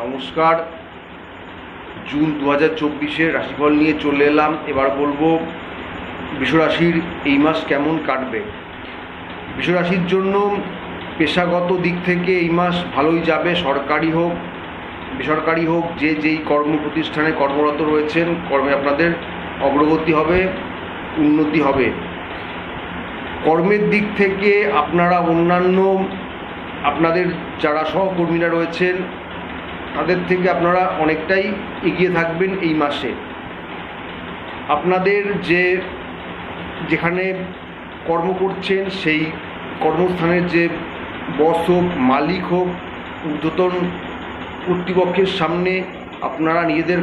নমস্কার। জুন 2024-এর রাশিফল নিয়ে চলে এলাম। এবার বলবো বৃষরাশির এই মাস কেমন কাটবে। বৃষরাশির জন্য পেশাগত দিক থেকে এই মাস ভালোই যাবে। সরকারি হোক বেসরকারি হোক, যে যেই কর্ম প্রতিষ্ঠানে কর্মরত রয়েছেন, কর্মে আপনাদের অগ্রগতি হবে, উন্নতি হবে। কর্মের দিক থেকে আপনারা অন্যান্য আপনাদের যারা সহকর্মীরা রয়েছেন তাদের থেকে আপনারা অনেকটাই এগিয়ে থাকবেন এই মাসে। আপনাদের যেখানে কর্ম করছেন সেই কর্মস্থানের যে বস হোক, মালিক হোক, ঊর্ধ্বতন কর্তৃপক্ষের সামনে আপনারা নিজেদের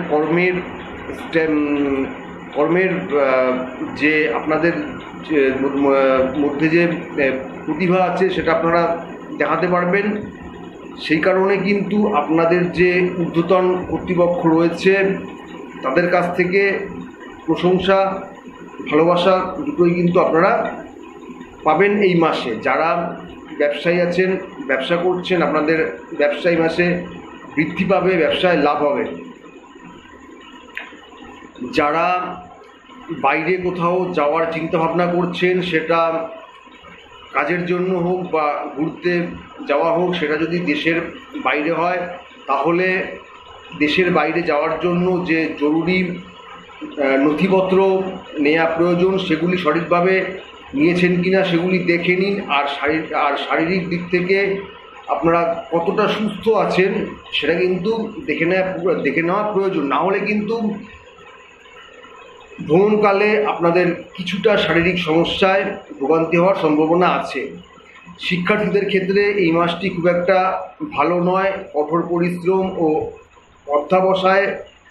কর্মের যে আপনাদের মধ্যে যে প্রতিভা আছে সেটা আপনারা দেখাতে পারবেন। সেই কারণে কিন্তু আপনাদের যে ঊর্ধ্বতন কর্তৃপক্ষ রয়েছে তাদের কাছ থেকে প্রশংসা, ভালোবাসা দুটোই কিন্তু আপনারা পাবেন এই মাসে। যারা ব্যবসায়ী আছেন, ব্যবসা করছেন, আপনাদের ব্যবসায়ী মাসে বৃদ্ধি পাবে, ব্যবসায় লাভ হবে। যারা বাইরে কোথাও যাওয়ার চিন্তাভাবনা করছেন, সেটা কাজের জন্য হোক বা ঘুরতে যাওয়া হোক, সেটা যদি দেশের বাইরে হয় তাহলে দেশের বাইরে যাওয়ার জন্য যে জরুরি নথিপত্র নেওয়া প্রয়োজন সেগুলি সঠিকভাবে নিয়েছেন কিনা সেগুলি দেখে নিন। আর শারীরিক দিক থেকে আপনারা কতটা সুস্থ আছেন সেটা কিন্তু দেখে নেওয়া প্রয়োজন। না হলে কিন্তু ভ্রমণকালে আপনাদের কিছুটা শারীরিক সমস্যায় ভোগান্তি হওয়ার সম্ভাবনা আছে। শিক্ষার্থীদের ক্ষেত্রে এই মাসটি খুব একটা ভালো নয়। কঠোর পরিশ্রম ও অধ্যবসায়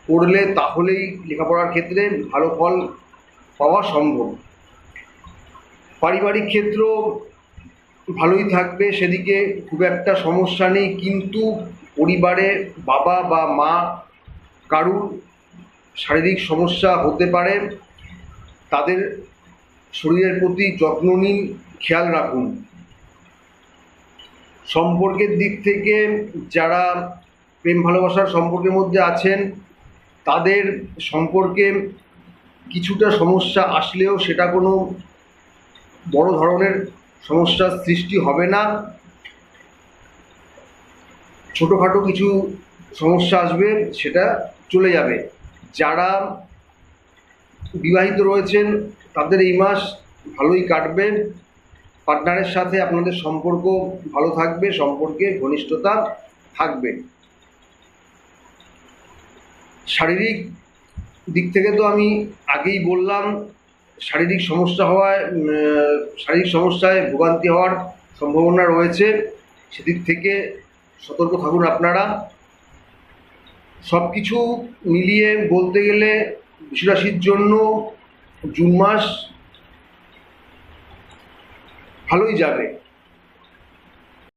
করলে তাহলেই লেখাপড়ার ক্ষেত্রে ভালো ফল পাওয়া সম্ভব। পারিবারিক ক্ষেত্র ভালোই থাকবে, সেদিকে খুব একটা সমস্যা নেই, কিন্তু পরিবারে বাবা বা মা কারুর শারীরিক সমস্যা হতে পারে। তাদের শরীরের প্রতি যত্ন নিন, খেয়াল রাখুন। সম্পর্কের দিক থেকে যারা প্রেম ভালোবাসার সম্পর্কের মধ্যে আছেন তাদের সম্পর্কে কিছুটা সমস্যা আসলেও সেটা কোনো বড় ধরনের সমস্যার সৃষ্টি হবে না। ছোটোখাটো কিছু সমস্যা আসবে, সেটা চলে যাবে। যারা বিবাহিত রয়েছেন তাদের এই মাস ভালোই কাটবে। পার্টনারের সাথে আপনাদের সম্পর্ক ভালো থাকবে, সম্পর্কে ঘনিষ্ঠতা থাকবে। শারীরিক দিক থেকে তো আমি আগেই বললাম, শারীরিক সমস্যায় ভোগান্তি হওয়ার সম্ভাবনা রয়েছে। সেদিক থেকে সতর্ক থাকুন আপনারা। সব কিছু মিলিয়ে বলতে গেলে বৃষরাশির জন্য জুন মাস ভালোই যাবে।